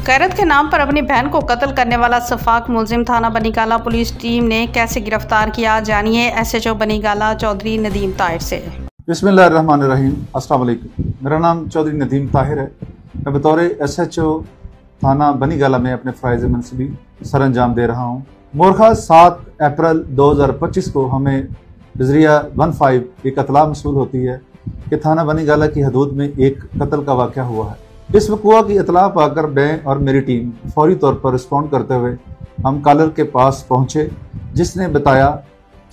गैरत के नाम पर अपनी बहन को कत्ल करने वाला सफाक मुलजिम थाना बनीगाला पुलिस टीम ने कैसे गिरफ्तार किया, जानिए SHO बनीगाला चौधरी नदीम ताहिर से। बिस्मिल्लाहिर्रहमानिर्रहीम। अस्सलाम वालेकुम। मेरा नाम चौधरी नदीम ताहिर है। मैं बतौर SHO थाना बनीगाला में अपने फ़राइज़ मनसबी सर अंजाम दे रहा हूँ। मोरखा 7 अप्रैल 2025 को हमें बज़रिया 15 एक इत्तला मसूल होती है कि थाना बनीगाला की हदूद में एक कत्ल का वाक़या हुआ है। इस वक़्वा की इत्तला पाकर मैं और मेरी टीम फौरी तौर पर रिस्पॉन्ड करते हुए हम कॉलर के पास पहुँचे, जिसने बताया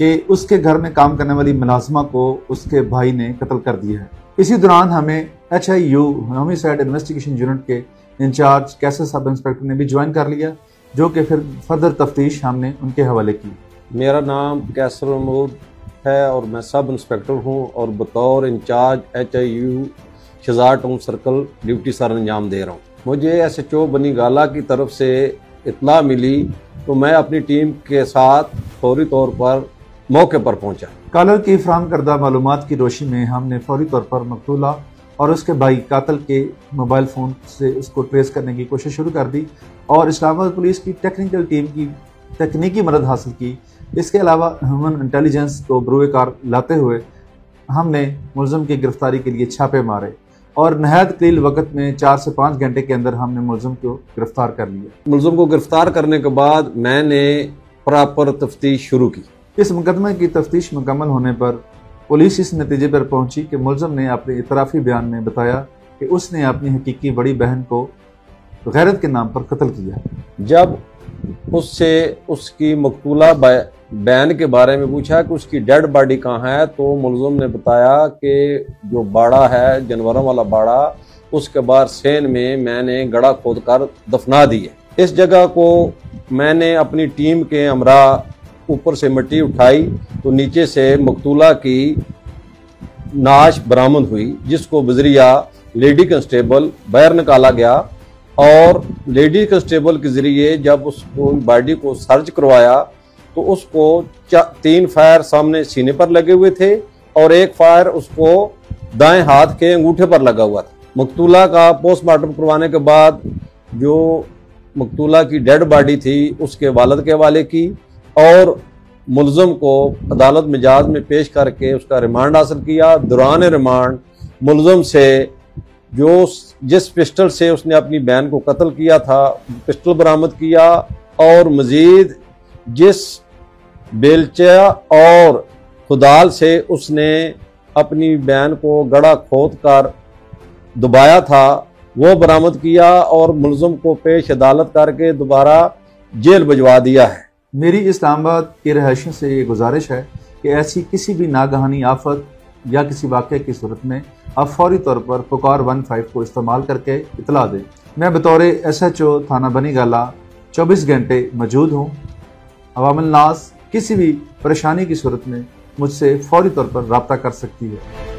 कि उसके घर में काम करने वाली मुलाजिमा को उसके भाई ने कत्ल कर दिया है। इसी दौरान हमें HIU होमिसाइड इन्वेस्टिगेशन यूनिट के इंचार्ज कैसर सब इंस्पेक्टर ने भी ज्वाइन कर लिया, जो कि फिर फर्दर तफ्तीश हमने उनके हवाले की। मेरा नाम कैसर महमूद है और मैं सब इंस्पेक्टर हूँ और बतौर incharge HIU Shahzad town circle duty सर अंजाम दे रहा हूँ। मुझे SHO बनीगाला की तरफ से इत्तला मिली तो मैं अपनी टीम के साथ फौरी तौर पर मौके पर पहुंचा। कॉलर की फराहम करदा मालूमात की रोशनी में हमने फौरी तौर पर मकतूला और उसके भाई कातिल के मोबाइल फ़ोन से उसको ट्रेस करने की कोशिश शुरू कर दी और इस्लामाबाद पुलिस की टेक्निकल टीम की तकनीकी मदद हासिल की। इसके अलावा ह्यूमन इंटेलिजेंस को बरूए कार लाते हुए हमने मुलज़िम की गिरफ्तारी के लिए छापे मारे और नहायत कलील वक्त में 4 से 5 घंटे के अंदर हमने मुलज़िम को गिरफ्तार कर लिया। मुलज़िम को गिरफ्तार करने के बाद मैंने प्रॉपर तफ्तीश शुरू की। इस मुकदमे की तफ्तीश मुकम्मल होने पर पुलिस इस नतीजे पर पहुंची कि मुलज़िम ने अपने इतराफ़ी बयान में बताया कि उसने अपनी हकीकी बड़ी बहन को गैरत के नाम पर कत्ल किया। जब उससे उसकी मकतूला बहन के बारे में पूछा कि उसकी डेड बॉडी कहाँ है, तो मुलज़िम ने बताया कि जो बाड़ा है, जानवरों वाला बाड़ा, उसके बाद सेन में मैंने गड़ा खोद कर दफना दी है। इस जगह को मैंने अपनी टीम के हमरा ऊपर से मिट्टी उठाई तो नीचे से मकतूला की नाश बरामद हुई, जिसको बज़रिया लेडी कांस्टेबल बाहर निकाला गया और लेडी कांस्टेबल के जरिए जब उसको बॉडी को सर्च करवाया तो उसको 3 फायर सामने सीने पर लगे हुए थे और 1 फायर उसको दाएं हाथ के अंगूठे पर लगा हुआ था। मकतूला का पोस्टमार्टम करवाने के बाद जो मकतूला की डेड बॉडी थी उसके वालिद के हवाले की और मुलज़िम को अदालत मिजाज में पेश करके उसका रिमांड हासिल किया। दौरान रिमांड मुलज़िम से जिस पिस्टल से उसने अपनी बहन को कत्ल किया था पिस्टल बरामद किया और मजीद जिस बेलचा और खुदाल से उसने अपनी बहन को गड़ा खोद कर दबाया था वो बरामद किया और मुलज़िम को पेश अदालत करके दोबारा जेल भिजवा दिया है। मेरी इस्लामाबाद के रहायशियों से ये गुजारिश है कि ऐसी किसी भी नागहानी आफत या किसी वाक़े की सूरत में आप फौरी तौर पर पुकार 15 को इस्तेमाल करके इतला दें। मैं बतौर SHO थाना बनीगाला 24 घंटे मौजूद हूँ। अवामुल नास किसी भी परेशानी की सूरत में मुझसे फौरी तौर पर रब्ता कर सकती है।